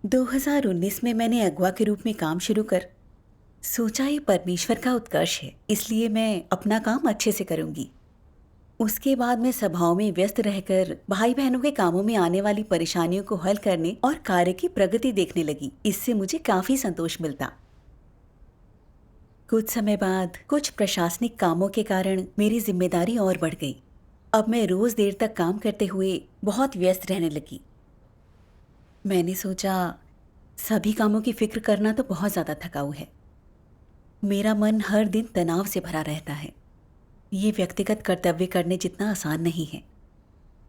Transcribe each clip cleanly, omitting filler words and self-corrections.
2019 में मैंने अगवा के रूप में काम शुरू कर सोचा ये परमेश्वर का उत्कर्ष है, इसलिए मैं अपना काम अच्छे से करूंगी। उसके बाद मैं सभाओं में व्यस्त रहकर भाई बहनों के कामों में आने वाली परेशानियों को हल करने और कार्य की प्रगति देखने लगी। इससे मुझे काफी संतोष मिलता। कुछ समय बाद कुछ प्रशासनिक कामों के कारण मेरी जिम्मेदारी और बढ़ गई। अब मैं रोज देर तक काम करते हुए बहुत व्यस्त रहने लगी। मैंने सोचा सभी कामों की फिक्र करना तो बहुत ज्यादा थकाऊ है। मेरा मन हर दिन तनाव से भरा रहता है। ये व्यक्तिगत कर्तव्य करने जितना आसान नहीं है।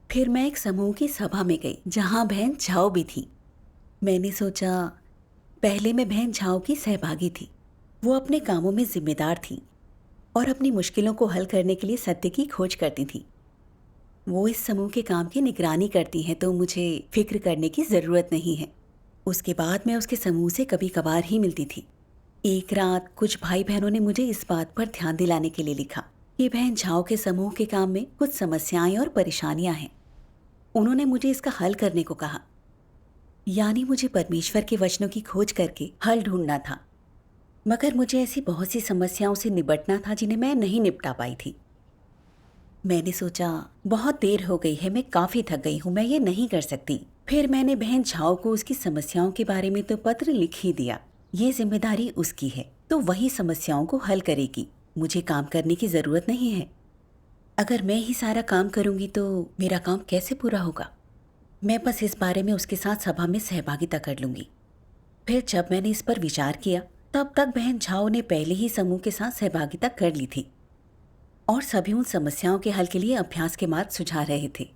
फिर मैं एक समूह की सभा में गई जहां बहन झाओ भी थी। मैंने सोचा पहले मैं बहन झाओ की सहभागी थी। वो अपने कामों में जिम्मेदार थी और अपनी मुश्किलों को हल करने के लिए सत्य की खोज करती थी। वो इस समूह के काम की निगरानी करती हैं, तो मुझे फिक्र करने की जरूरत नहीं है। उसके बाद मैं उसके समूह से कभी कभार ही मिलती थी। एक रात कुछ भाई बहनों ने मुझे इस बात पर ध्यान दिलाने के लिए लिखा कि बहन झाओ के समूह के काम में कुछ समस्याएं और परेशानियां हैं। उन्होंने मुझे इसका हल करने को कहा, यानी मुझे परमेश्वर के वचनों की खोज करके हल ढूंढना था। मगर मुझे ऐसी बहुत सी समस्याओं से निपटना था जिन्हें मैं नहीं निपटा पाई थी। मैंने सोचा बहुत देर हो गई है, मैं काफी थक गई हूँ, मैं ये नहीं कर सकती। फिर मैंने बहन झाओ को उसकी समस्याओं के बारे में तो पत्र लिख ही दिया। ये जिम्मेदारी उसकी है, तो वही समस्याओं को हल करेगी। मुझे काम करने की जरूरत नहीं है। अगर मैं ही सारा काम करूंगी तो मेरा काम कैसे पूरा होगा। मैं बस इस बारे में उसके साथ सभा में सहभागिता कर लूंगी। फिर जब मैंने इस पर विचार किया तब तक बहन झाओ ने पहले ही समूह के साथ सहभागिता कर ली थी और सभी उन समस्याओं के हल के लिए अभ्यास के मार्ग सुझा रहे थे।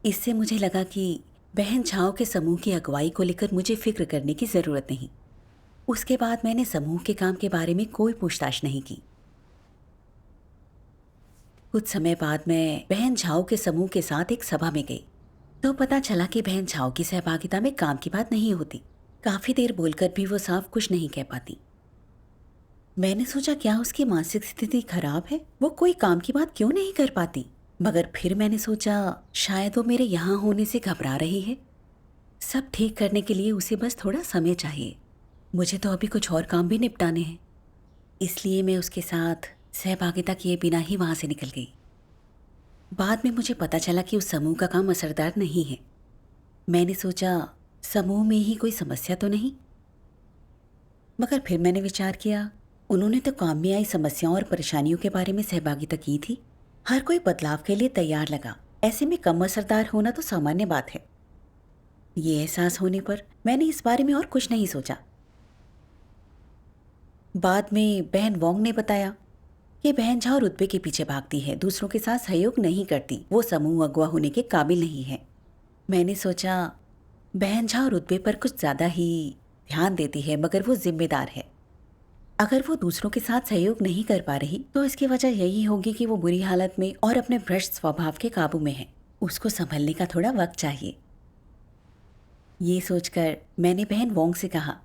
इससे मुझे लगा कि बहन झाओ के समूह की अगुवाई को लेकर मुझे फिक्र करने की जरूरत नहीं। उसके बाद मैंने समूह के काम के बारे में कोई पूछताछ नहीं की। कुछ समय बाद मैं बहन झाओ के समूह के साथ एक सभा में गई तो पता चला कि बहन झाओ की सहभागिता में काम की बात नहीं होती। काफी देर बोलकर भी वो साफ कुछ नहीं कह पाती। मैंने सोचा क्या उसकी मानसिक स्थिति खराब है, वो कोई काम की बात क्यों नहीं कर पाती। मगर फिर मैंने सोचा शायद वो मेरे यहाँ होने से घबरा रही है। सब ठीक करने के लिए उसे बस थोड़ा समय चाहिए। मुझे तो अभी कुछ और काम भी निपटाने हैं। इसलिए मैं उसके साथ सहभागिता किए बिना ही वहां से निकल गई। बाद में मुझे पता चला कि उस समूह का काम असरदार नहीं है। मैंने सोचा समूह में ही कोई समस्या तो नहीं। मगर फिर मैंने विचार किया उन्होंने तो काम में आई समस्याओं और परेशानियों के बारे में सहभागिता की थी। हर कोई बदलाव के लिए तैयार लगा। ऐसे में कम असरदार होना तो सामान्य बात है। ये एहसास होने पर मैंने इस बारे में और कुछ नहीं सोचा। बाद में बहन वोंग ने बताया कि बहन झाओ रुतबे के पीछे भागती है, दूसरों के साथ सहयोग नहीं करती, वो समूह अगवा होने के काबिल नहीं है। मैंने सोचा बहन झाओ रुतबे पर कुछ ज्यादा ही ध्यान देती है, मगर वो जिम्मेदार है। अगर वो दूसरों के साथ सहयोग नहीं कर पा रही तो इसकी वजह यही होगी कि वो बुरी हालत में और अपने भ्रष्ट स्वभाव के काबू में है। उसको संभलने का थोड़ा वक्त चाहिए। ये सोचकर मैंने बहन वोंग से कहा,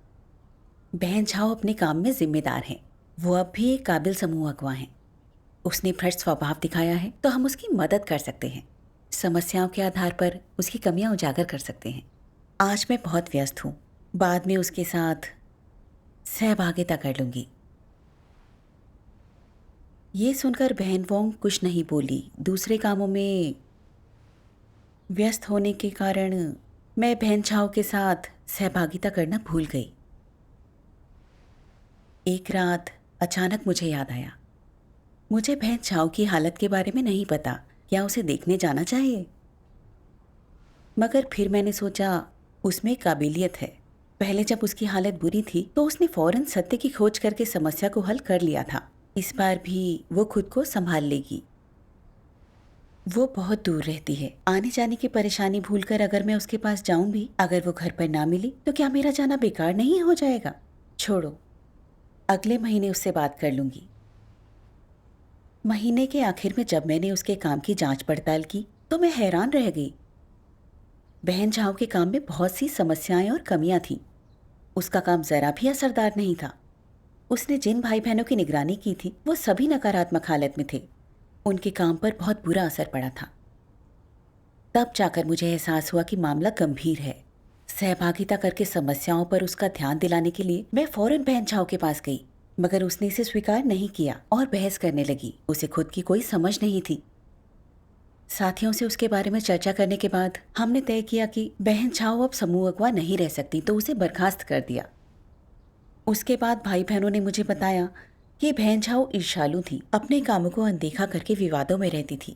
बहन झाओ अपने काम में जिम्मेदार है, वो अब भी एक काबिल समूह अगवा है। उसने भ्रष्ट स्वभाव दिखाया है तो हम उसकी मदद कर सकते हैं। समस्याओं के आधार पर उसकी कमियां उजागर कर सकते हैं। आज मैं बहुत व्यस्त हूँ, बाद में उसके साथ सहभागिता कर लूंगी। ये सुनकर बहन वोंग कुछ नहीं बोली। दूसरे कामों में व्यस्त होने के कारण मैं बहन झाओ के साथ सहभागिता करना भूल गई। एक रात अचानक मुझे याद आया, मुझे बहन झाओ की हालत के बारे में नहीं पता, क्या उसे देखने जाना चाहिए। मगर फिर मैंने सोचा उसमें काबिलियत है। पहले जब उसकी हालत बुरी थी तो उसने फौरन सत्य की खोज करके समस्या को हल कर लिया था। इस बार भी वो खुद को संभाल लेगी। वो बहुत दूर रहती है। आने जाने की परेशानी भूलकर अगर मैं उसके पास जाऊं भी, अगर वो घर पर ना मिली तो क्या मेरा जाना बेकार नहीं हो जाएगा। छोड़ो, अगले महीने उससे बात कर लूंगी। महीने के आखिर में जब मैंने उसके काम की जांच पड़ताल की तो मैं हैरान रह गई। बहन झाओ के काम में बहुत सी समस्याएं और कमियां थीं। उसका काम जरा भी असरदार नहीं था। उसने जिन भाई बहनों की निगरानी की थी वो सभी नकारात्मक हालत में थे। उनके काम पर बहुत बुरा असर पड़ा था। तब जाकर मुझे एहसास हुआ कि मामला गंभीर है। सहभागिता करके समस्याओं पर उसका ध्यान दिलाने के लिए मैं फौरन बहन झाओ के पास गई, मगर उसने इसे स्वीकार नहीं किया और बहस करने लगी। उसे खुद की कोई समझ नहीं थी। साथियों से उसके बारे में चर्चा करने के बाद हमने तय किया कि बहन झाओ अब समूह अगवा नहीं रह सकती, तो उसे बर्खास्त कर दिया। उसके बाद भाई बहनों ने मुझे बताया कि बहन झाओ ईर्ष्यालु थी, अपने कामों को अनदेखा करके विवादों में रहती थी,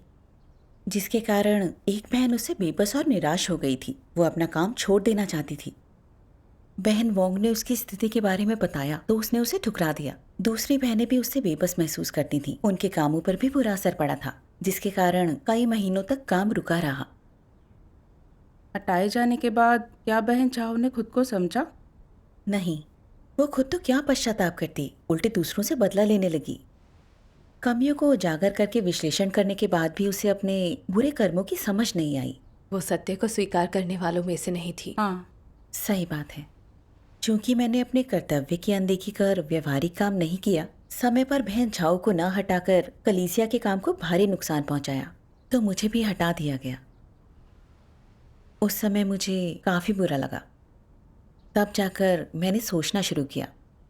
जिसके कारण एक बहन उससे बेबस और निराश हो गई थी। वो अपना काम छोड़ देना चाहती थी। बहन वोंग ने उसकी स्थिति के बारे में बताया तो उसने उसे ठुकरा दिया। दूसरी बहनें भी उससे बेबस महसूस करती थीं। उनके कामों पर भी बुरा असर पड़ा था, जिसके कारण कई महीनों तक काम रुका रहा। हटाए जाने के बाद क्या बहन झाओ ने खुद को समझा? नहीं, वो खुद तो क्या पश्चाताप करती, उल्टे दूसरों से बदला लेने लगी। कमियों को उजागर करके विश्लेषण करने के बाद भी उसे अपने बुरे कर्मों की समझ नहीं आई। वो सत्य को स्वीकार करने वालों में से नहीं थी। हाँ, सही बात है। चूंकि मैंने अपने कर्तव्य की अनदेखी कर व्यवहारिक काम नहीं किया, समय पर बहन झाओ को न हटाकर कलीसिया के काम को भारी नुकसान पहुंचाया, तो मुझे भी हटा दिया गया। उस समय मुझे काफी बुरा लगा। तब जाकर मैंने सोचना शुरू किया।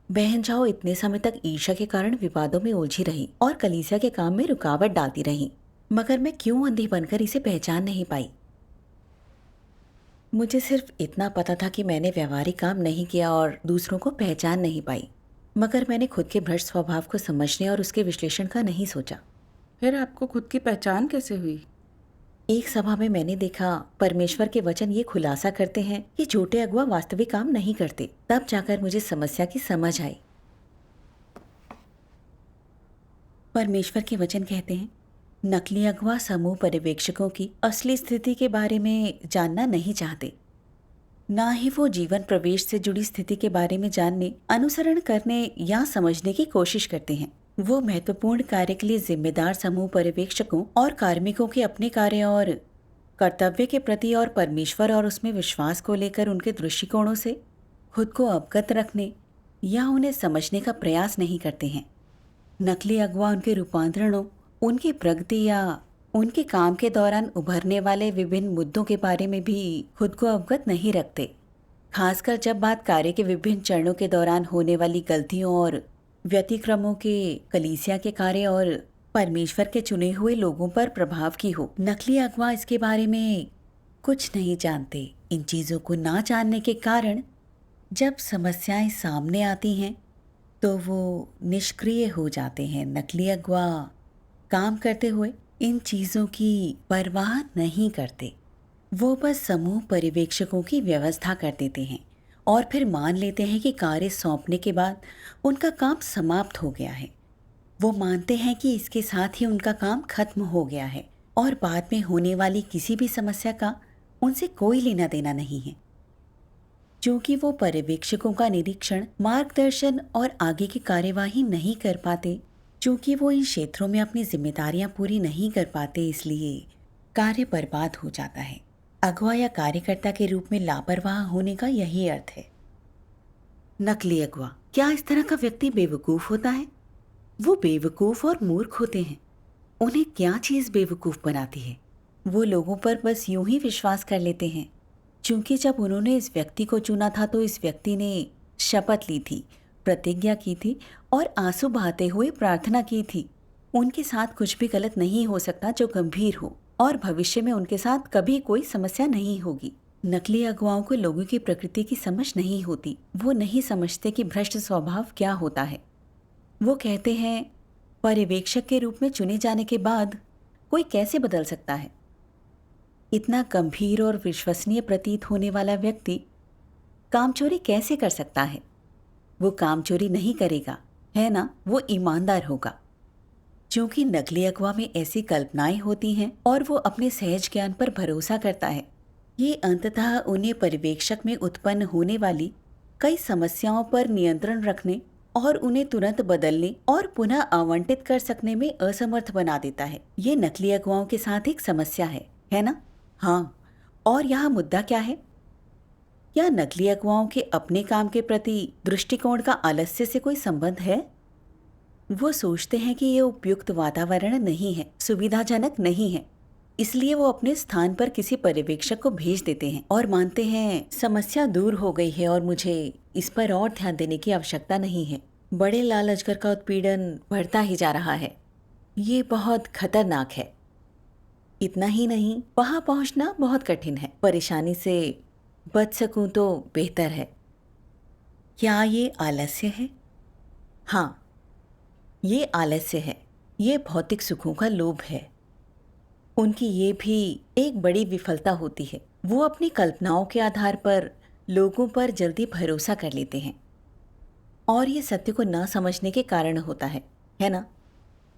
बहन झाओ इतने समय तक ईर्ष्या के कारण विवादों में उलझी रही और कलीसिया के काम में रुकावट डालती रही, मगर मैं क्यों अंधी बनकर इसे पहचान नहीं पाई। मुझे सिर्फ इतना पता था कि मैंने व्यवहारिक काम नहीं किया और दूसरों को पहचान नहीं पाई, मगर मैंने खुद के भ्रष्ट स्वभाव को समझने और उसके विश्लेषण का नहीं सोचा। फिर आपको खुद की पहचान कैसे हुई? एक सभा में मैंने देखा परमेश्वर के वचन ये खुलासा करते हैं कि झूठे अगुआ वास्तविक काम नहीं करते। तब जाकर मुझे समस्या की समझ आई। परमेश्वर के वचन कहते हैं, नकली अगवा समूह पर्यवेक्षकों की असली स्थिति के बारे में जानना नहीं चाहते। ना ही वो जीवन प्रवेश से जुड़ी स्थिति के बारे में जानने, अनुसरण करने या समझने की कोशिश करते हैं। वो महत्वपूर्ण कार्य के लिए जिम्मेदार समूह पर्यवेक्षकों और कार्मिकों के अपने कार्य और कर्तव्य के प्रति और परमेश्वर और उसमें विश्वास को लेकर उनके दृष्टिकोणों से खुद को अवगत रखने या उन्हें समझने का प्रयास नहीं करते हैं। नकली अगवा उनके रूपांतरणों, उनकी प्रगति या उनके काम के दौरान उभरने वाले विभिन्न मुद्दों के बारे में भी खुद को अवगत नहीं रखते, खासकर जब बात कार्य के विभिन्न चरणों के दौरान होने वाली गलतियों और व्यतिक्रमों के, कलीसिया के कार्य और परमेश्वर के चुने हुए लोगों पर प्रभाव की हो। नकली अगवा इसके बारे में कुछ नहीं जानते। इन चीज़ों को ना जानने के कारण जब समस्याएं सामने आती हैं तो वो निष्क्रिय हो जाते हैं। नकली अगवा काम करते हुए इन चीज़ों की परवाह नहीं करते। वो बस समूह पर्यवेक्षकों की व्यवस्था कर देते हैं और फिर मान लेते हैं कि कार्य सौंपने के बाद उनका काम समाप्त हो गया है। वो मानते हैं कि इसके साथ ही उनका काम खत्म हो गया है और बाद में होने वाली किसी भी समस्या का उनसे कोई लेना देना नहीं है। क्योंकि वो पर्यवेक्षकों का निरीक्षण, मार्गदर्शन और आगे की कार्यवाही नहीं कर पाते, क्योंकि वो इन क्षेत्रों में अपनी जिम्मेदारियां पूरी नहीं कर पाते, इसलिए कार्य बर्बाद हो जाता है। अगवा या कार्यकर्ता के रूप में लापरवाह होने का यही अर्थ है। नकली अगवा, क्या इस तरह का व्यक्ति बेवकूफ होता है? वो बेवकूफ और मूर्ख होते हैं। उन्हें क्या चीज बेवकूफ बनाती है? वो लोगों पर बस यूं ही विश्वास कर लेते हैं, क्योंकि जब उन्होंने इस व्यक्ति को चुना था तो इस व्यक्ति ने शपथ ली थी, प्रतिज्ञा की थी और आंसू बहाते हुए प्रार्थना की थी। उनके साथ कुछ भी गलत नहीं हो सकता जो गंभीर हो, और भविष्य में उनके साथ कभी कोई समस्या नहीं होगी। नकली अगुवाओं को लोगों की प्रकृति की समझ नहीं होती। वो नहीं समझते कि भ्रष्ट स्वभाव क्या होता है। वो कहते हैं पर्यवेक्षक के रूप में चुने जाने के बाद कोई कैसे बदल सकता है? इतना गंभीर और विश्वसनीय प्रतीत होने वाला व्यक्ति कामचोरी कैसे कर सकता है? वो कामचोरी नहीं करेगा, है ना? वो ईमानदार होगा। क्योंकि नकली अगवा में ऐसी कल्पनाएं होती हैं और वो अपने सहज ज्ञान पर भरोसा करता है। ये अंततः उन्हें पर्यवेक्षक में उत्पन्न होने वाली कई समस्याओं पर नियंत्रण रखने और उन्हें तुरंत बदलने और पुनः आवंटित कर सकने में असमर्थ बना देता है। ये नकली अगुवाओं के साथ एक समस्या है ना? हाँ, और यहाँ मुद्दा क्या है? क्या नकली अगुवाओं के अपने काम के प्रति दृष्टिकोण का आलस्य से कोई संबंध है? वो सोचते हैं कि ये उपयुक्त वातावरण नहीं है, सुविधाजनक नहीं है, इसलिए वो अपने स्थान पर किसी पर्यवेक्षक को भेज देते हैं और मानते हैं समस्या दूर हो गई है और मुझे इस पर और ध्यान देने की आवश्यकता नहीं है। बड़े लाल अजगर का उत्पीड़न बढ़ता ही जा रहा है। ये बहुत खतरनाक है। इतना ही नहीं, वहां पहुंचना बहुत कठिन है। परेशानी से बच सकूं तो बेहतर है। क्या ये आलस्य है? हाँ, ये आलस्य है। ये भौतिक सुखों का लोभ है। उनकी ये भी एक बड़ी विफलता होती है। वो अपनी कल्पनाओं के आधार पर लोगों पर जल्दी भरोसा कर लेते हैं और ये सत्य को ना समझने के कारण होता है ना?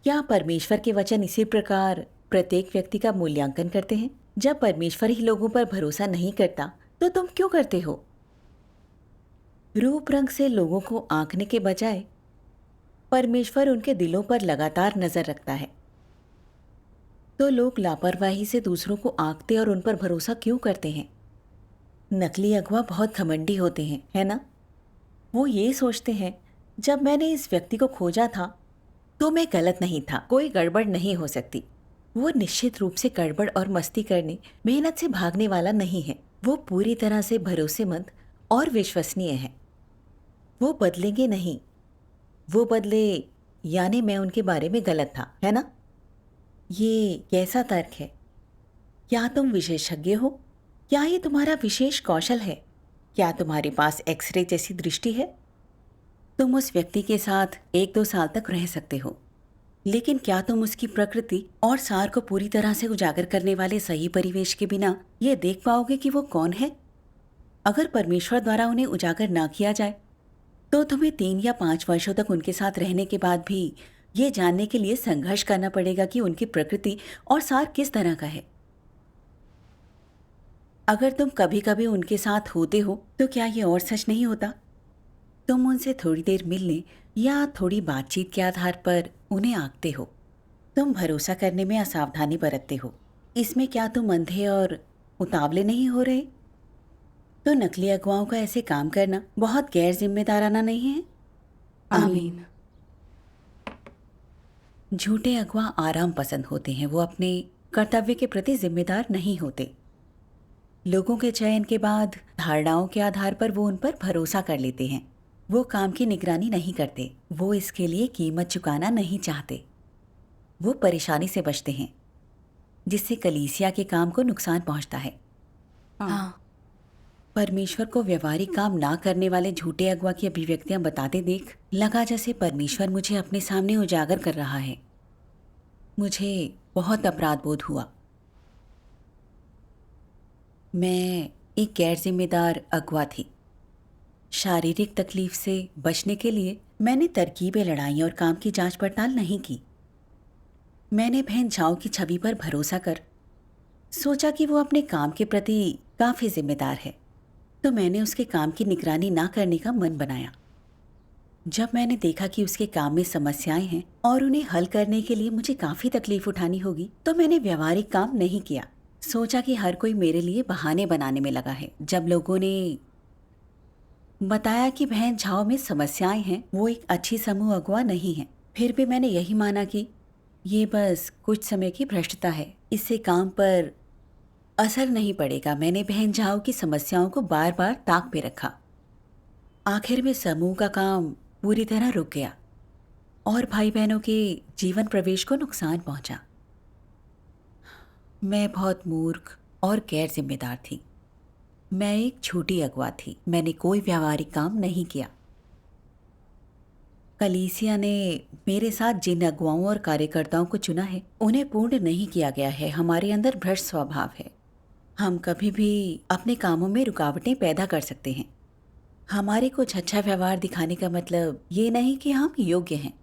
क्या परमेश्वर के वचन इसी प्रकार प्रत्येक व्यक्ति का मूल्यांकन करते हैं? जब परमेश्वर ही लोगों पर भरोसा नहीं करता तो तुम क्यों करते हो? रूप रंग से लोगों को आंकने के बजाय परमेश्वर उनके दिलों पर लगातार नजर रखता है। तो लोग लापरवाही से दूसरों को आंकते और उन पर भरोसा क्यों करते हैं? नकली अगवा बहुत घमंडी होते हैं, है ना? वो ये सोचते हैं जब मैंने इस व्यक्ति को खोजा था तो मैं गलत नहीं था, कोई गड़बड़ नहीं हो सकती। वो निश्चित रूप से गड़बड़ और मस्ती करने, मेहनत से भागने वाला नहीं है। वो पूरी तरह से भरोसेमंद और विश्वसनीय है। वो बदलेंगे नहीं। वो बदले यानी मैं उनके बारे में गलत था, है ना? ये कैसा तर्क है? क्या तुम विशेषज्ञ हो? क्या ये तुम्हारा विशेष कौशल है? क्या तुम्हारे पास एक्सरे जैसी दृष्टि है? तुम उस व्यक्ति के साथ 1-2 साल तक रह सकते हो, लेकिन क्या तुम उसकी प्रकृति और सार को पूरी तरह से उजागर करने वाले सही परिवेश के बिना ये देख पाओगे कि वो कौन है? अगर परमेश्वर द्वारा उन्हें उजागर ना किया जाए तो तुम्हें 3 या 5 वर्षों तक उनके साथ रहने के बाद भी ये जानने के लिए संघर्ष करना पड़ेगा कि उनकी प्रकृति और सार किस तरह का है। अगर तुम कभी कभी उनके साथ होते हो तो क्या ये और सच नहीं होता? तुम उनसे थोड़ी देर मिलने या थोड़ी बातचीत के आधार पर उन्हें आंकते हो। तुम भरोसा करने में असावधानी बरतते हो। इसमें क्या तुम अंधे और उतावले नहीं हो रहे? तो नकली अगुवाओं का ऐसे काम करना बहुत गैर जिम्मेदाराना नहीं है? आमीन। झूठे अगवा आराम पसंद होते हैं। वो अपने कर्तव्य के प्रति जिम्मेदार नहीं होते। लोगों के चयन के बाद धारणाओं के आधार पर वो उन पर भरोसा कर लेते हैं। वो काम की निगरानी नहीं करते। वो इसके लिए कीमत चुकाना नहीं चाहते। वो परेशानी से बचते हैं जिससे कलीसिया के काम को नुकसान पहुंचता है। हाँ, परमेश्वर को व्यवहारिक काम ना करने वाले झूठे अगवा की अभिव्यक्तियां बताते देख लगा जैसे परमेश्वर मुझे अपने सामने उजागर कर रहा है। मुझे बहुत अपराध बोध हुआ। मैं एक गैर जिम्मेदार अगवा थी। शारीरिक तकलीफ से बचने के लिए मैंने तरकीबें लड़ाई और काम की जांच पड़ताल नहीं की। मैंने बहन झाओ की छवि पर भरोसा कर सोचा कि वो अपने काम के प्रति काफी जिम्मेदार है, तो मैंने उसके काम की निगरानी ना करने का मन बनाया। जब मैंने देखा कि उसके काम में समस्याएं हैं और उन्हें हल करने के लिए मुझे काफी तकलीफ उठानी होगी, तो मैंने व्यवहारिक काम नहीं किया। सोचा कि हर कोई मेरे लिए बहाने बनाने में लगा है। जब लोगों ने बताया कि बहन झाओ में समस्याएं हैं, वो एक अच्छी समूह अगवा नहीं है, फिर भी मैंने यही माना कि ये बस कुछ समय की भ्रष्टता है, इससे काम पर असर नहीं पड़ेगा। मैंने बहन झाओ की समस्याओं को बार बार ताक पे रखा। आखिर में समूह का काम पूरी तरह रुक गया और भाई बहनों के जीवन प्रवेश को नुकसान पहुंचा। मैं बहुत मूर्ख और गैर जिम्मेदार थी। मैं एक छोटी अगवा थी। मैंने कोई व्यावहारिक काम नहीं किया। कलीसिया ने मेरे साथ जिन अगुवाओं और कार्यकर्ताओं को चुना है उन्हें पूर्ण नहीं किया गया है। हमारे अंदर भ्रष्ट स्वभाव है। हम कभी भी अपने कामों में रुकावटें पैदा कर सकते हैं। हमारे कुछ अच्छा व्यवहार दिखाने का मतलब ये नहीं कि हम योग्य हैं।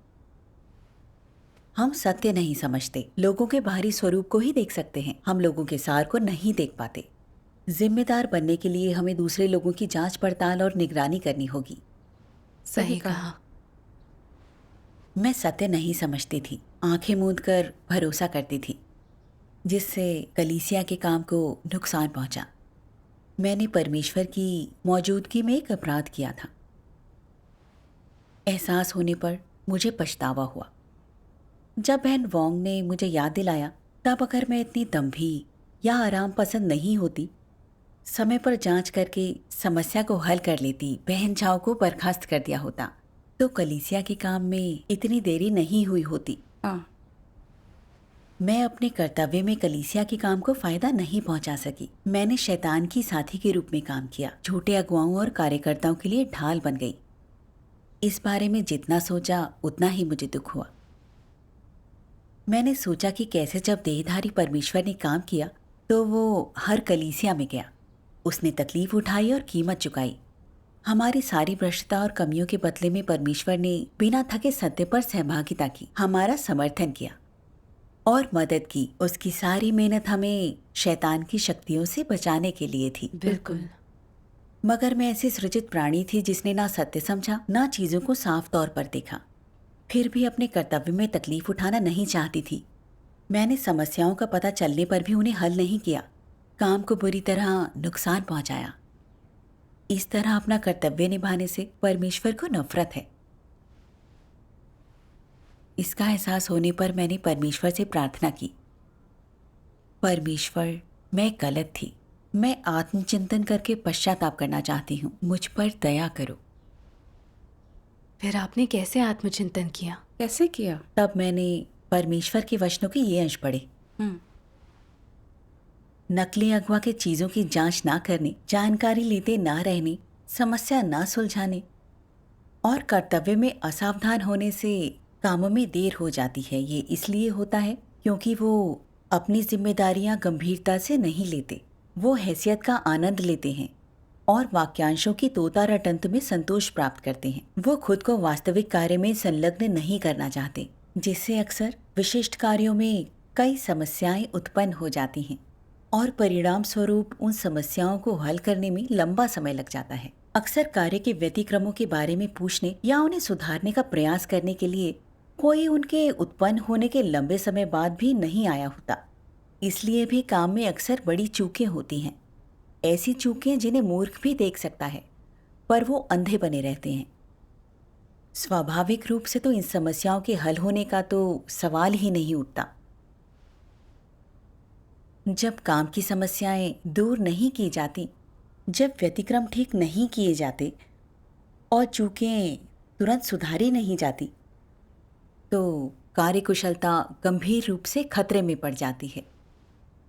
हम सत्य नहीं समझते, लोगों के बाहरी स्वरूप को ही देख सकते हैं, हम लोगों के सार को नहीं देख पाते। जिम्मेदार बनने के लिए हमें दूसरे लोगों की जांच पड़ताल और निगरानी करनी होगी। सही कहा। मैं सत्य नहीं समझती थी, आंखें मूंद कर भरोसा करती थी, जिससे कलीसिया के काम को नुकसान पहुंचा। मैंने परमेश्वर की मौजूदगी में एक अपराध किया था। एहसास होने पर मुझे पछतावा हुआ। जब बहन वोंग ने मुझे याद दिलाया तब अगर मैं इतनी दम्भी या आराम पसंद नहीं होती, समय पर जांच करके समस्या को हल कर लेती, बहन झाओ को बर्खास्त कर दिया होता, तो कलीसिया के काम में इतनी देरी नहीं हुई होती। हाँ। मैं अपने कर्तव्य में कलीसिया के काम को फायदा नहीं पहुंचा सकी। मैंने शैतान की साथी के रूप में काम किया, झूठे अगुवाओं और कार्यकर्ताओं के लिए ढाल बन गई। इस बारे में जितना सोचा उतना ही मुझे दुख हुआ। मैंने सोचा कि कैसे जब देहधारी परमेश्वर ने काम किया तो वो हर कलीसिया में गया, उसने तकलीफ उठाई और कीमत चुकाई। हमारी सारी भ्रष्टता और कमियों के बदले में परमेश्वर ने बिना थके सत्य पर सहभागिता की, हमारा समर्थन किया और मदद की। उसकी सारी मेहनत हमें शैतान की शक्तियों से बचाने के लिए थी। बिल्कुल। मगर मैं ऐसी सृजित प्राणी थी जिसने ना सत्य समझा, ना चीजों को साफ तौर पर देखा। फिर भी अपने कर्तव्य में तकलीफ उठाना नहीं चाहती थी। मैंने समस्याओं का पता चलने पर भी उन्हें हल नहीं किया, काम को बुरी तरह नुकसान पहुंचाया। इस तरह अपना कर्तव्य निभाने से परमेश्वर को नफरत है। इसका एहसास होने पर मैंने परमेश्वर से प्रार्थना की, परमेश्वर, मैं गलत थी। मैं आत्मचिंतन करके पश्चाताप करना चाहती हूँ, मुझ पर दया करो। फिर आपने कैसे आत्मचिंतन किया? कैसे किया? तब मैंने परमेश्वर के वचनों के ये अंश पढ़े। नकली अगवा के चीजों की जांच ना करने, जानकारी लेते ना रहने, समस्या ना सुलझाने और कर्तव्य में असावधान होने से कामों में देर हो जाती है। ये इसलिए होता है क्योंकि वो अपनी जिम्मेदारियां गंभीरता से नहीं लेते। वो हैसियत का आनंद लेते हैं और वाक्यांशों की तोता रटंत में संतोष प्राप्त करते हैं। वो खुद को वास्तविक कार्य में संलग्न नहीं करना चाहते, जिससे अक्सर विशिष्ट कार्यों में कई समस्याएं उत्पन्न हो जाती हैं और परिणाम स्वरूप उन समस्याओं को हल करने में लंबा समय लग जाता है। अक्सर कार्य के व्यतिक्रमों के बारे में पूछने या उन्हें सुधारने का प्रयास करने के लिए कोई उनके उत्पन्न होने के लंबे समय बाद भी नहीं आया होता। इसलिए भी काम में अक्सर बड़ी चूकें होती हैं, ऐसी चूकें जिन्हें मूर्ख भी देख सकता है, पर वो अंधे बने रहते हैं। स्वाभाविक रूप से तो इन समस्याओं के हल होने का तो सवाल ही नहीं उठता। जब काम की समस्याएं दूर नहीं की जाती, जब व्यतिक्रम ठीक नहीं किए जाते और चूकें तुरंत सुधारी नहीं जाती, तो कार्यकुशलता गंभीर रूप से खतरे में पड़ जाती है।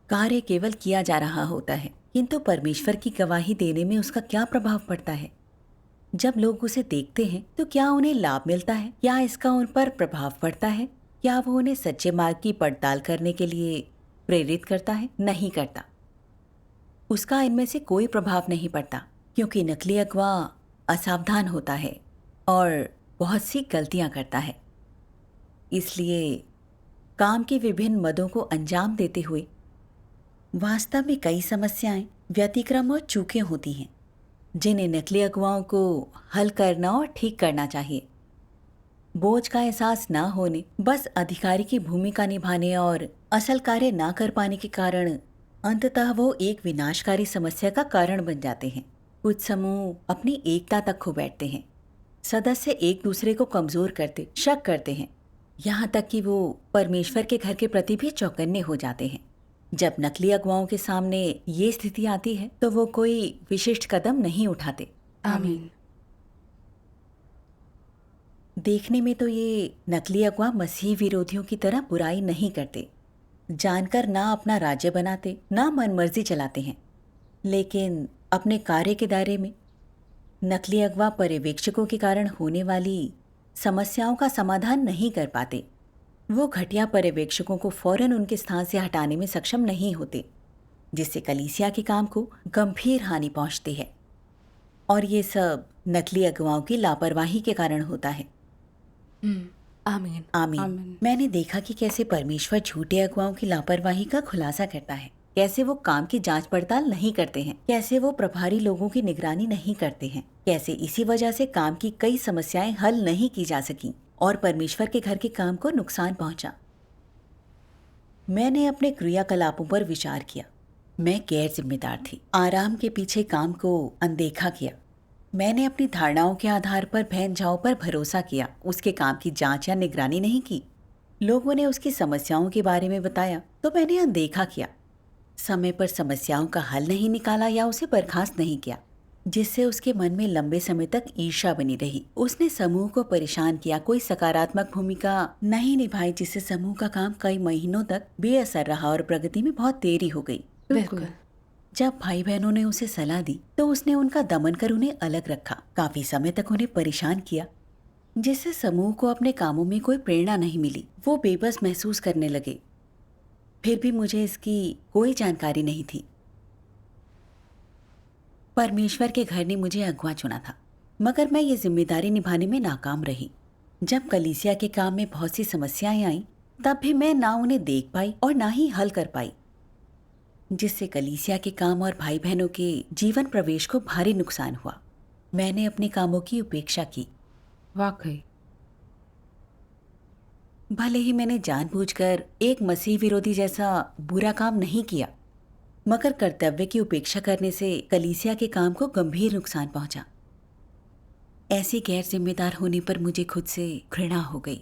कार्य केवल किया जा रहा होता है, किंतु परमेश्वर की गवाही देने में उसका क्या प्रभाव पड़ता है? जब लोग उसे देखते हैं तो क्या उन्हें लाभ मिलता है? क्या इसका उन पर प्रभाव पड़ता है? क्या वो उन्हें सच्चे मार्ग की पड़ताल करने के लिए प्रेरित करता है? नहीं करता। उसका इनमें से कोई प्रभाव नहीं पड़ता, क्योंकि नकली अगवा असावधान होता है और बहुत सी गलतियां करता है। इसलिए काम के विभिन्न मदों को अंजाम देते हुए वास्तव में कई समस्याएं, व्यतिक्रम और चूकें होती हैं, जिन्हें नकली अगुवाओं को हल करना और ठीक करना चाहिए। बोझ का एहसास ना होने, बस अधिकारी की भूमिका निभाने और असल कार्य ना कर पाने के कारण अंततः वो एक विनाशकारी समस्या का कारण बन जाते हैं। कुछ समूह अपनी एकता तक खो बैठते हैं। सदस्य एक दूसरे को कमजोर करते, शक करते हैं, यहाँ तक कि वो परमेश्वर के घर के प्रति भी चौकन्ने हो जाते हैं। जब नकली अगुवाओं के सामने ये स्थिति आती है तो वो कोई विशिष्ट कदम नहीं उठाते। आमीन। देखने में तो ये नकली अगवा मसीह विरोधियों की तरह बुराई नहीं करते, जानकर ना अपना राज्य बनाते, ना मनमर्जी चलाते हैं, लेकिन अपने कार्य के दायरे में नकली अगवा पर्यवेक्षकों के कारण होने वाली समस्याओं का समाधान नहीं कर पाते। वो घटिया पर्यवेक्षकों को फौरन उनके स्थान से हटाने में सक्षम नहीं होते, जिससे कलीसिया के काम को गंभीर हानि पहुंचती है। और ये सब नकली अगुवाओं की लापरवाही के कारण होता है। आमीन। आमीन। मैंने देखा कि कैसे परमेश्वर झूठे अगुवाओं की लापरवाही का खुलासा करता है, कैसे वो काम की जांच पड़ताल नहीं करते हैं, कैसे वो प्रभारी लोगों की निगरानी नहीं करते हैं, कैसे इसी वजह से काम की कई समस्याएं हल नहीं की जा सकी और परमेश्वर के घर के काम को नुकसान पहुंचा। मैंने अपने क्रियाकलापों पर विचार किया। मैं गैर जिम्मेदार थी, आराम के पीछे काम को अनदेखा किया। मैंने अपनी धारणाओं के आधार पर बहन झाओ पर भरोसा किया, उसके काम की जांच या निगरानी नहीं की। लोगों ने उसकी समस्याओं के बारे में बताया तो मैंने अनदेखा किया। समय पर समस्याओं का हल नहीं निकाला या उसे बर्खास्त नहीं किया, जिससे उसके मन में लंबे समय तक ईर्ष्या बनी रही। उसने समूह को परेशान किया, कोई सकारात्मक भूमिका नहीं निभाई, जिससे समूह का काम कई महीनों तक बेअसर रहा और प्रगति में बहुत देरी हो गई। बिल्कुल। जब भाई बहनों ने उसे सलाह दी तो उसने उनका दमन कर उन्हें अलग रखा, काफी समय तक उन्हें परेशान किया, जिससे समूह को अपने कामों में कोई प्रेरणा नहीं मिली। वो बेबस महसूस करने लगे। फिर भी मुझे इसकी कोई जानकारी नहीं थी। परमेश्वर के घर ने मुझे अगवा चुना था, मगर मैं ये जिम्मेदारी निभाने में नाकाम रही। जब कलीसिया के काम में बहुत सी समस्याएं आईं, तब भी मैं ना उन्हें देख पाई और ना ही हल कर पाई, जिससे कलीसिया के काम और भाई बहनों के जीवन प्रवेश को भारी नुकसान हुआ। मैंने अपने कामों की उपेक्षा की। वाकई। भले ही मैंने जानबूझकर एक मसीह विरोधी जैसा बुरा काम नहीं किया, मगर कर्तव्य की उपेक्षा करने से कलीसिया के काम को गंभीर नुकसान पहुंचा। ऐसे गैर जिम्मेदार होने पर मुझे खुद से घृणा हो गई।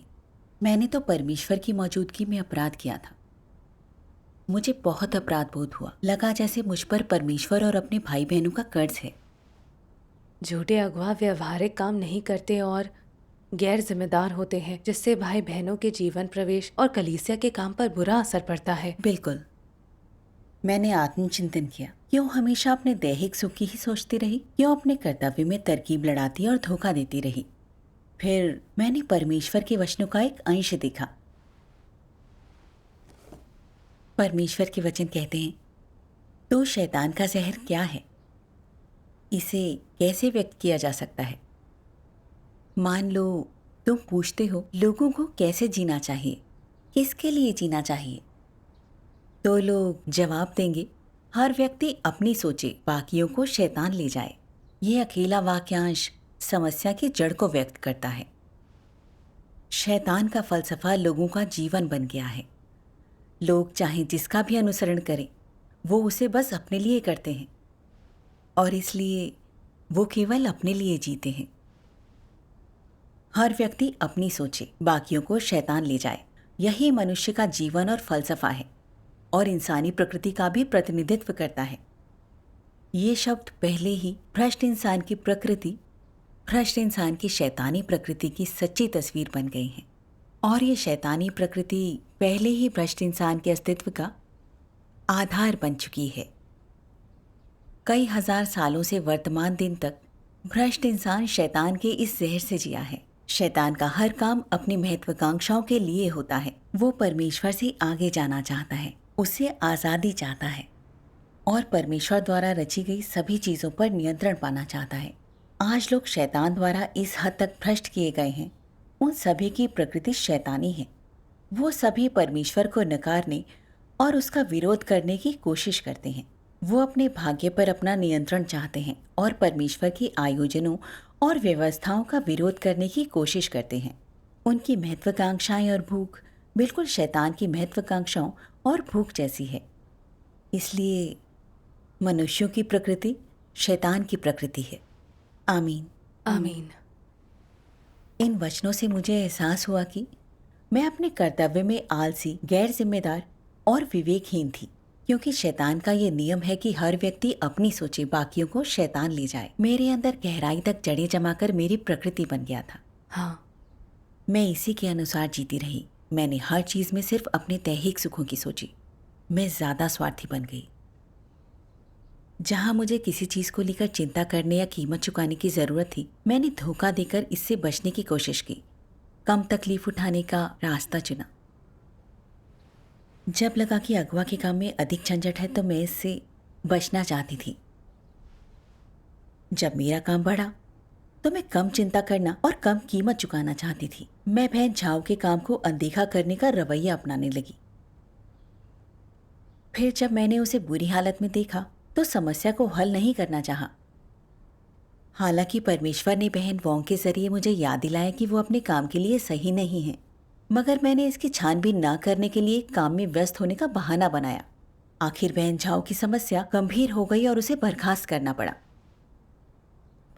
मैंने तो परमेश्वर की मौजूदगी में अपराध किया था। मुझे बहुत अपराध बोध हुआ। लगा जैसे मुझ पर परमेश्वर और अपने भाई बहनों का कर्ज है। झूठे अगवा व्यवहारिक काम नहीं करते और गैर जिम्मेदार होते हैं, जिससे भाई बहनों के जीवन प्रवेश और कलीसिया के काम पर बुरा असर पड़ता है। बिल्कुल। मैंने आत्मचिंतन किया। क्यों हमेशा अपने दैहिक सुख की ही सोचती रही? क्यों अपने कर्तव्य में तरकीब लड़ाती और धोखा देती रही? फिर मैंने परमेश्वर के वचनों का एक अंश देखा। परमेश्वर के वचन कहते हैं, तो शैतान का जहर क्या है? इसे कैसे व्यक्त किया जा सकता है? मान लो तुम पूछते हो लोगों को कैसे जीना चाहिए, किसके लिए जीना चाहिए, तो लोग जवाब देंगे, हर व्यक्ति अपनी सोचे, बाकियों को शैतान ले जाए। ये अकेला वाक्यांश समस्या की जड़ को व्यक्त करता है। शैतान का फलसफा लोगों का जीवन बन गया है। लोग चाहे जिसका भी अनुसरण करें, वो उसे बस अपने लिए करते हैं और इसलिए वो केवल अपने लिए जीते हैं। हर व्यक्ति अपनी सोचे, बाकियों को शैतान ले जाए। यही मनुष्य का जीवन और फलसफा है और इंसानी प्रकृति का भी प्रतिनिधित्व करता है। ये शब्द पहले ही भ्रष्ट इंसान की प्रकृति, भ्रष्ट इंसान की शैतानी प्रकृति की सच्ची तस्वीर बन गई हैं और ये शैतानी प्रकृति पहले ही भ्रष्ट इंसान के अस्तित्व का आधार बन चुकी है। कई हजार सालों से वर्तमान दिन तक भ्रष्ट इंसान शैतान के इस जहर से जिया है। शैतान का हर काम अपनी महत्वाकांक्षाओं के लिए होता है। वो परमेश्वर से आगे जाना चाहता है, उससे आज़ादी चाहता है और परमेश्वर द्वारा रची गई सभी चीज़ों पर नियंत्रण पाना चाहता है। आज लोग शैतान द्वारा इस हद तक भ्रष्ट किए गए हैं, उन सभी की प्रकृति शैतानी है। वो सभी परमेश्वर को नकारने और उसका विरोध करने की कोशिश करते हैं। वो अपने भाग्य पर अपना नियंत्रण चाहते हैं और परमेश्वर के आयोजनों और व्यवस्थाओं का विरोध करने की कोशिश करते हैं। उनकी महत्वाकांक्षाएं और भूख बिल्कुल शैतान की महत्वाकांक्षाओं और भूख जैसी है। इसलिए मनुष्यों की प्रकृति शैतान की प्रकृति है। आमीन। आमीन। इन वचनों से मुझे एहसास हुआ कि मैं अपने कर्तव्य में आलसी, गैर जिम्मेदार और विवेकहीन थी, क्योंकि शैतान का ये नियम है कि हर व्यक्ति अपनी सोचे, बाकियों को शैतान ले जाए। मेरे अंदर गहराई तक जड़ें जमाकर मेरी प्रकृति बन गया था। हाँ, मैं इसी के अनुसार जीती रही। मैंने हर चीज में सिर्फ अपने दैहिक सुखों की सोची। मैं ज्यादा स्वार्थी बन गई। जहां मुझे किसी चीज को लेकर चिंता करने या कीमत चुकाने की जरूरत थी, मैंने धोखा देकर इससे बचने की कोशिश की, कम तकलीफ उठाने का रास्ता चुना। जब लगा कि अगवा के काम में अधिक झंझट है तो मैं इससे बचना चाहती थी। जब मेरा काम बढ़ा तो मैं कम चिंता करना और कम कीमत चुकाना चाहती थी। मैं बहन झाओ के काम को अनदेखा करने का रवैया अपनाने लगी। फिर जब मैंने उसे बुरी हालत में देखा तो समस्या को हल नहीं करना चाहा। हालांकि परमेश्वर ने बहन वोंग के जरिए मुझे याद दिलाया कि वो अपने काम के लिए सही नहीं है, मगर मैंने इसकी छानबीन ना करने के लिए काम में व्यस्त होने का बहाना बनाया। आखिर बहन झाओ की समस्या गंभीर हो गई और उसे बर्खास्त करना पड़ा।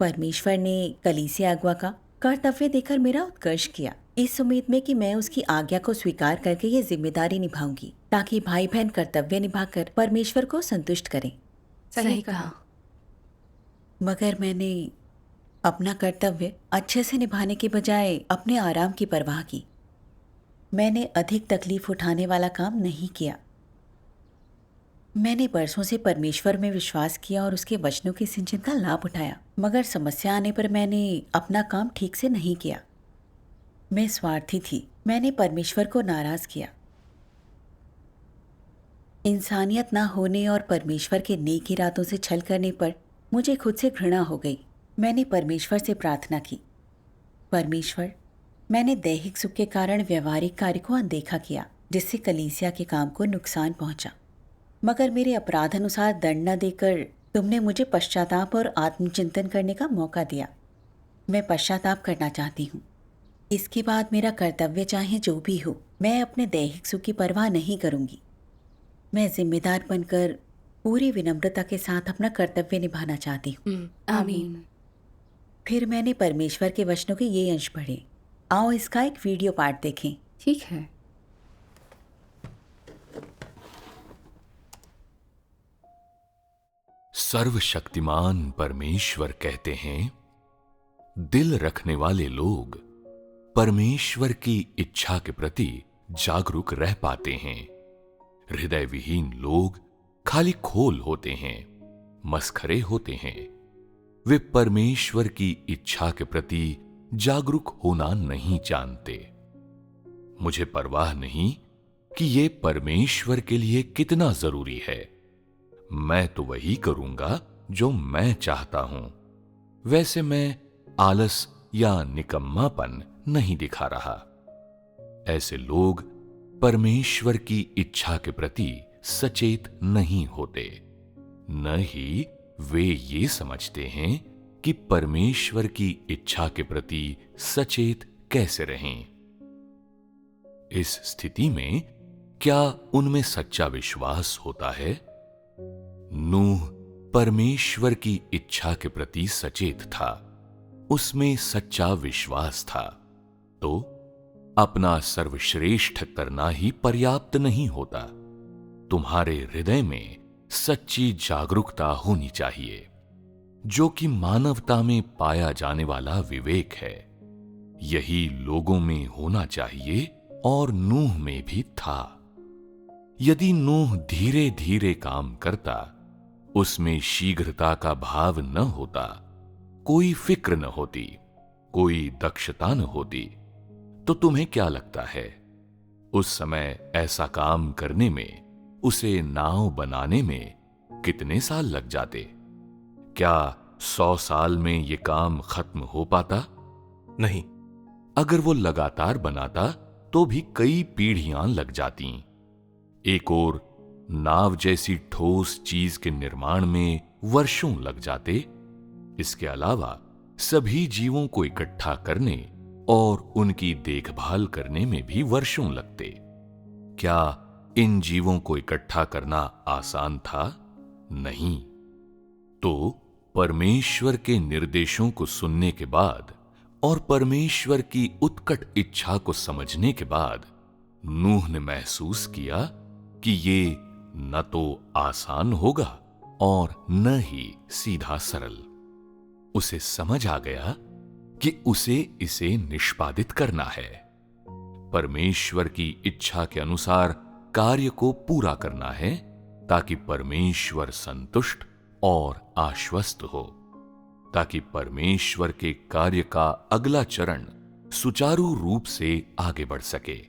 परमेश्वर ने कलीसिया अगवा का कर्तव्य देकर मेरा उत्कर्ष किया, इस उम्मीद में कि मैं उसकी आज्ञा को स्वीकार करके ये जिम्मेदारी निभाऊंगी ताकि भाई बहन कर्तव्य निभाकर परमेश्वर को संतुष्ट करें। सही कहा। मगर मैंने अपना कर्तव्य अच्छे से निभाने के बजाय अपने आराम की परवाह की। मैंने अधिक तकलीफ उठाने वाला काम नहीं किया। मैंने बरसों से परमेश्वर में विश्वास किया और उसके वचनों के सिंचन का लाभ उठाया, मगर समस्या आने पर मैंने अपना काम ठीक से नहीं किया। मैं स्वार्थी थी, मैंने परमेश्वर को नाराज किया। इंसानियत ना होने और परमेश्वर के नेक इरादों से छल करने पर मुझे खुद से घृणा हो गई। मैंने परमेश्वर से प्रार्थना की, परमेश्वर, मैंने दैहिक सुख के कारण व्यवहारिक कार्य को अनदेखा किया जिससे कलीसिया के काम को नुकसान पहुंचा, मगर मेरे अपराध अनुसार दंड न देकर तुमने मुझे पश्चाताप और आत्मचिंतन करने का मौका दिया। मैं पश्चाताप करना चाहती हूँ। इसके बाद मेरा कर्तव्य चाहे जो भी हो, मैं अपने दैहिक सुख की परवाह नहीं करूँगी। मैं जिम्मेदार बनकर पूरी विनम्रता के साथ अपना कर्तव्य निभाना चाहती हूँ। आमीन। फिर मैंने परमेश्वर के वचनों के ये अंश पढ़े। आओ इसका एक वीडियो पाठ देखें। ठीक है। सर्वशक्तिमान परमेश्वर कहते हैं, दिल रखने वाले लोग परमेश्वर की इच्छा के प्रति जागरूक रह पाते हैं। हृदय विहीन लोग खाली खोल होते हैं, मस्खरे होते हैं। वे परमेश्वर की इच्छा के प्रति जागरूक होना नहीं जानते। मुझे परवाह नहीं कि ये परमेश्वर के लिए कितना जरूरी है। मैं तो वही करूंगा जो मैं चाहता हूं। वैसे मैं आलस या निकम्मापन नहीं दिखा रहा। ऐसे लोग परमेश्वर की इच्छा के प्रति सचेत नहीं होते, न ही वे ये समझते हैं कि परमेश्वर की इच्छा के प्रति सचेत कैसे रहें। इस स्थिति में क्या उनमें सच्चा विश्वास होता है? नूह परमेश्वर की इच्छा के प्रति सचेत था, उसमें सच्चा विश्वास था। तो अपना सर्वश्रेष्ठ करना ही पर्याप्त नहीं होता। तुम्हारे हृदय में सच्ची जागरूकता होनी चाहिए, जो कि मानवता में पाया जाने वाला विवेक है। यही लोगों में होना चाहिए और नूह में भी था। यदि नूह धीरे धीरे काम करता, उसमें शीघ्रता का भाव न होता, कोई फिक्र न होती, कोई दक्षता न होती, तो तुम्हें क्या लगता है उस समय ऐसा काम करने में, उसे नाव बनाने में कितने साल लग जाते? क्या 100 साल में यह काम खत्म हो पाता? नहीं। अगर वो लगातार बनाता तो भी कई पीढ़ियां लग जाती। एक और नाव जैसी ठोस चीज के निर्माण में वर्षों लग जाते। इसके अलावा सभी जीवों को इकट्ठा करने और उनकी देखभाल करने में भी वर्षों लगते। क्या इन जीवों को इकट्ठा करना आसान था? नहीं। तो परमेश्वर के निर्देशों को सुनने के बाद और परमेश्वर की उत्कट इच्छा को समझने के बाद नूह ने महसूस किया कि ये न तो आसान होगा और न ही सीधा सरल। उसे समझ आ गया कि उसे इसे निष्पादित करना है, परमेश्वर की इच्छा के अनुसार कार्य को पूरा करना है, ताकि परमेश्वर संतुष्ट और आश्वस्त हो, ताकि परमेश्वर के कार्य का अगला चरण सुचारू रूप से आगे बढ़ सके।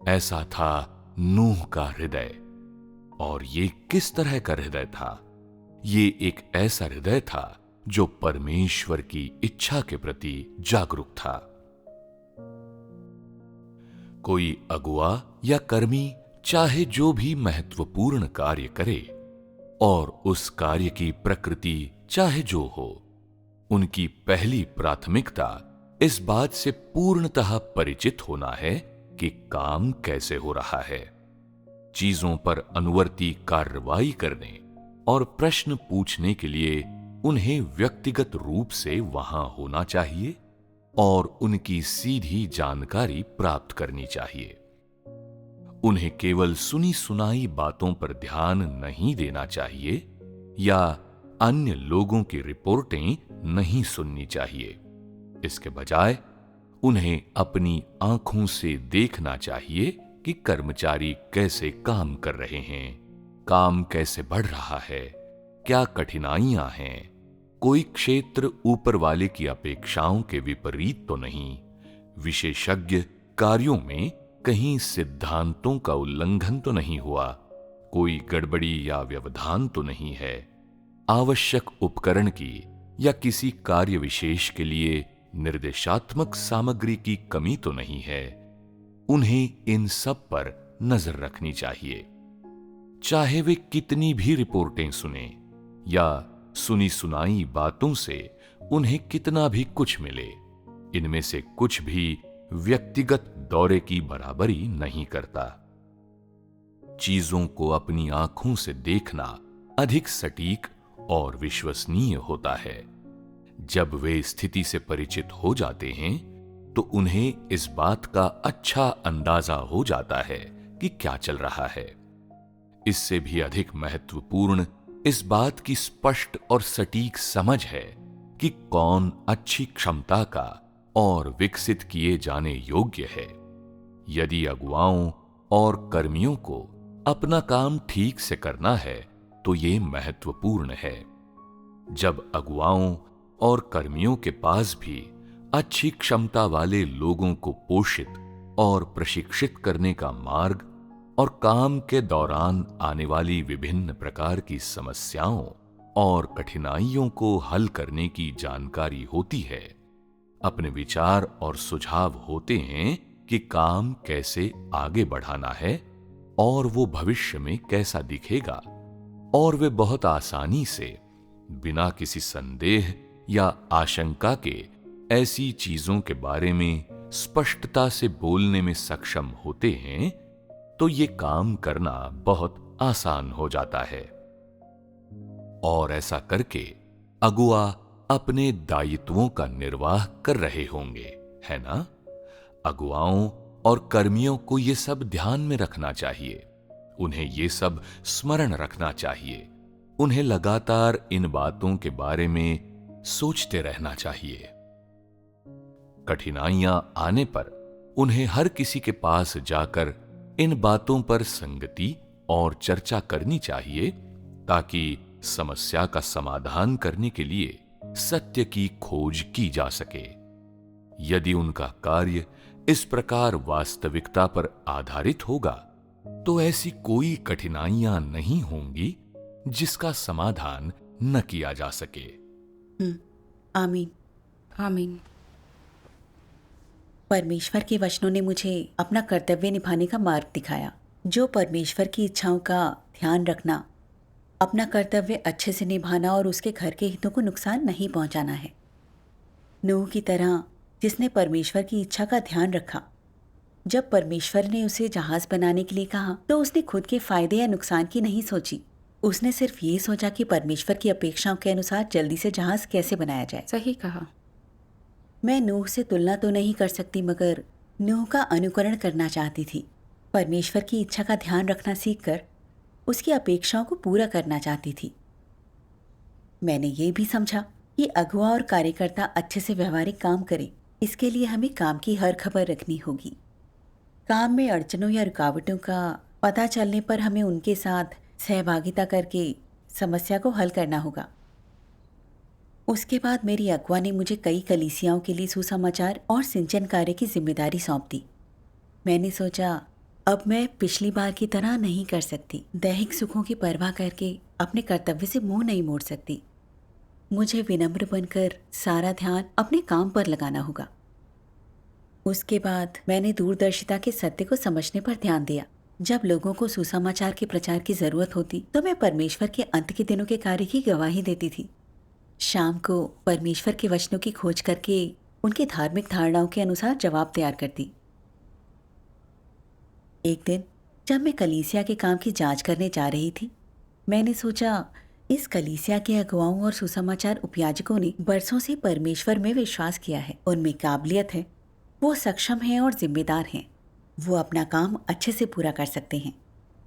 ऐसा था नूह का हृदय। और ये किस तरह का हृदय था? ये एक ऐसा हृदय था जो परमेश्वर की इच्छा के प्रति जागरूक था। कोई अगुआ या कर्मी चाहे जो भी महत्वपूर्ण कार्य करे और उस कार्य की प्रकृति चाहे जो हो, उनकी पहली प्राथमिकता इस बात से पूर्णतः परिचित होना है कि काम कैसे हो रहा है। चीजों पर अनुवर्ती कार्रवाई करने और प्रश्न पूछने के लिए उन्हें व्यक्तिगत रूप से वहां होना चाहिए। और उनकी सीधी जानकारी प्राप्त करनी चाहिए। उन्हें केवल सुनी सुनाई बातों पर ध्यान नहीं देना चाहिए या अन्य लोगों की रिपोर्टें नहीं सुननी चाहिए। इसके बजाय उन्हें अपनी आंखों से देखना चाहिए कि कर्मचारी कैसे काम कर रहे हैं, काम कैसे बढ़ रहा है, क्या कठिनाइयां हैं, कोई क्षेत्र ऊपर वाले की अपेक्षाओं के विपरीत तो नहीं, विशेषज्ञ कार्यों में कहीं सिद्धांतों का उल्लंघन तो नहीं हुआ, कोई गड़बड़ी या व्यवधान तो नहीं है, आवश्यक उपकरण की या किसी कार्य विशेष के लिए निर्देशात्मक सामग्री की कमी तो नहीं है। उन्हें इन सब पर नजर रखनी चाहिए। चाहे वे कितनी भी रिपोर्टें सुने या सुनी सुनाई बातों से उन्हें कितना भी कुछ मिले, इनमें से कुछ भी व्यक्तिगत दौरे की बराबरी नहीं करता। चीजों को अपनी आंखों से देखना अधिक सटीक और विश्वसनीय होता है। जब वे स्थिति से परिचित हो जाते हैं तो उन्हें इस बात का अच्छा अंदाजा हो जाता है कि क्या चल रहा है। इससे भी अधिक महत्वपूर्ण इस बात की स्पष्ट और सटीक समझ है कि कौन अच्छी क्षमता का और विकसित किए जाने योग्य है। यदि अगुवाओं और कर्मियों को अपना काम ठीक से करना है तो ये महत्वपूर्ण है। जब अगुवाओं और कर्मियों के पास भी अच्छी क्षमता वाले लोगों को पोषित और प्रशिक्षित करने का मार्ग और काम के दौरान आने वाली विभिन्न प्रकार की समस्याओं और कठिनाइयों को हल करने की जानकारी होती है, अपने विचार और सुझाव होते हैं कि काम कैसे आगे बढ़ाना है और वो भविष्य में कैसा दिखेगा, और वे बहुत आसानी से बिना किसी संदेह या आशंका के ऐसी चीजों के बारे में स्पष्टता से बोलने में सक्षम होते हैं, तो ये काम करना बहुत आसान हो जाता है। और ऐसा करके अगुआ अपने दायित्वों का निर्वाह कर रहे होंगे, है ना? अगुवाओं और कर्मियों को ये सब ध्यान में रखना चाहिए। उन्हें ये सब स्मरण रखना चाहिए। उन्हें लगातार इन बातों के बारे में सोचते रहना चाहिए। कठिनाइयां आने पर उन्हें हर किसी के पास जाकर इन बातों पर संगति और चर्चा करनी चाहिए ताकि समस्या का समाधान करने के लिए सत्य की खोज की जा सके। यदि उनका कार्य इस प्रकार वास्तविकता पर आधारित होगा तो ऐसी कोई कठिनाइयां नहीं होंगी जिसका समाधान न किया जा सके। आमीन। आमीन। परमेश्वर के वचनों ने मुझे अपना कर्तव्य निभाने का मार्ग दिखाया। जो परमेश्वर की इच्छाओं का ध्यान रखना, अपना कर्तव्य अच्छे से निभाना और उसके घर के हितों को नुकसान नहीं पहुंचाना है। नूह की तरह जिसने परमेश्वर की इच्छा का ध्यान रखा। जब परमेश्वर ने उसे जहाज बनाने के लिए कहा तो उसने खुद के फायदे या नुकसान की नहीं सोची। उसने सिर्फ ये सोचा कि परमेश्वर की अपेक्षाओं के अनुसार जल्दी से जहाज कैसे बनाया जाए। सही कहा। मैं नूह से तुलना तो नहीं कर सकती, मगर नूह का अनुकरण करना चाहती थी। परमेश्वर की इच्छा का ध्यान रखना सीखकर उसकी अपेक्षाओं को पूरा करना चाहती थी। मैंने ये भी समझा कि अगुआ और कार्यकर्ता अच्छे से व्यवहारिक काम करें, इसके लिए हमें काम की हर खबर रखनी होगी। काम में अड़चनों या रुकावटों का पता चलने पर हमें उनके साथ सहभागिता करके समस्या को हल करना होगा। उसके बाद मेरी अगुआ ने मुझे कई कलीसियाओं के लिए सुसमाचार और सिंचन कार्य की जिम्मेदारी सौंप दी। मैंने सोचा अब मैं पिछली बार की तरह नहीं कर सकती। दैहिक सुखों की परवाह करके अपने कर्तव्य से मुंह नहीं मोड़ सकती। मुझे विनम्र बनकर सारा ध्यान अपने काम पर लगाना होगा। उसके बाद मैंने दूरदर्शिता के सत्य को समझने पर ध्यान दिया। जब लोगों को सुसमाचार के प्रचार की जरूरत होती तो मैं परमेश्वर के अंत के दिनों के कार्य की गवाही देती थी। शाम को परमेश्वर के वचनों की खोज करके उनकी धार्मिक धारणाओं के अनुसार जवाब तैयार करती। एक दिन जब मैं कलीसिया के काम की जांच करने जा रही थी, मैंने सोचा इस कलीसिया के अगुवाओं और सुसमाचार उपयाजकों ने बरसों से परमेश्वर में विश्वास किया है। उनमें काबिलियत है, वो सक्षम हैं और जिम्मेदार हैं। वो अपना काम अच्छे से पूरा कर सकते हैं।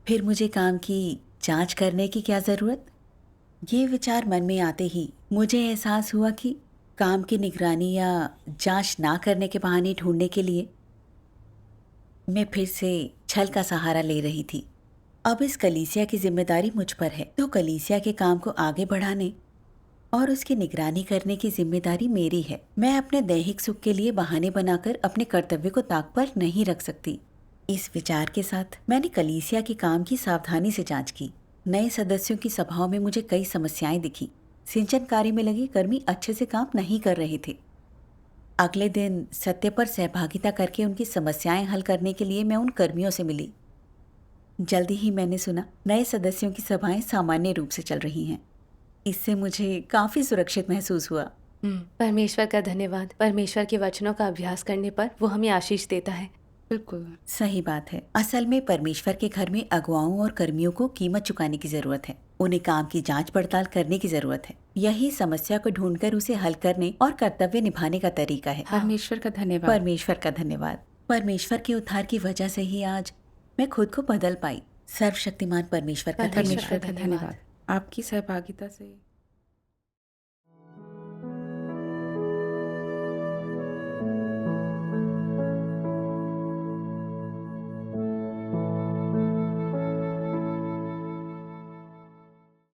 फिर मुझे काम की जांच करने की क्या ज़रूरत? ये विचार मन में आते ही मुझे एहसास हुआ कि काम की निगरानी या जांच ना करने के बहाने ढूंढने के लिए मैं फिर से छल का सहारा ले रही थी। अब इस कलीसिया की जिम्मेदारी मुझ पर है, तो कलीसिया के काम को आगे बढ़ाने और उसकी निगरानी करने की जिम्मेदारी मेरी है। मैं अपने दैहिक सुख के लिए बहाने बनाकर अपने कर्तव्य को ताक पर नहीं रख सकती। इस विचार के साथ मैंने कलीसिया के काम की सावधानी से जांच की। नए सदस्यों की सभाओं में मुझे कई समस्याएं दिखी। सिंचन कार्य में लगे कर्मी अच्छे से काम नहीं कर रहे थे। अगले दिन सत्य पर सहभागिता करके उनकी समस्याएं हल करने के लिए मैं उन कर्मियों से मिली। जल्दी ही मैंने सुना नए सदस्यों की सभाएं सामान्य रूप से चल रही हैं। इससे मुझे काफी सुरक्षित महसूस हुआ। परमेश्वर का धन्यवाद। परमेश्वर के वचनों का अभ्यास करने पर वो हमें आशीष देता है। बिल्कुल। सही बात है। असल में परमेश्वर के घर में अगुवाओं और कर्मियों को कीमत चुकाने की जरूरत है। उन्हें काम की जांच पड़ताल करने की जरूरत है। यही समस्या को ढूंढकर उसे हल करने और कर्तव्य निभाने का तरीका है। परमेश्वर का धन्यवाद। परमेश्वर का धन्यवाद। परमेश्वर के उद्धार की वजह से ही आज मैं खुद को बदल पाई। सर्वशक्तिमान परमेश्वर का परमेश्वर धन्यवाद। परमेश्वर का धन्यवाद। आपकी सहभागिता से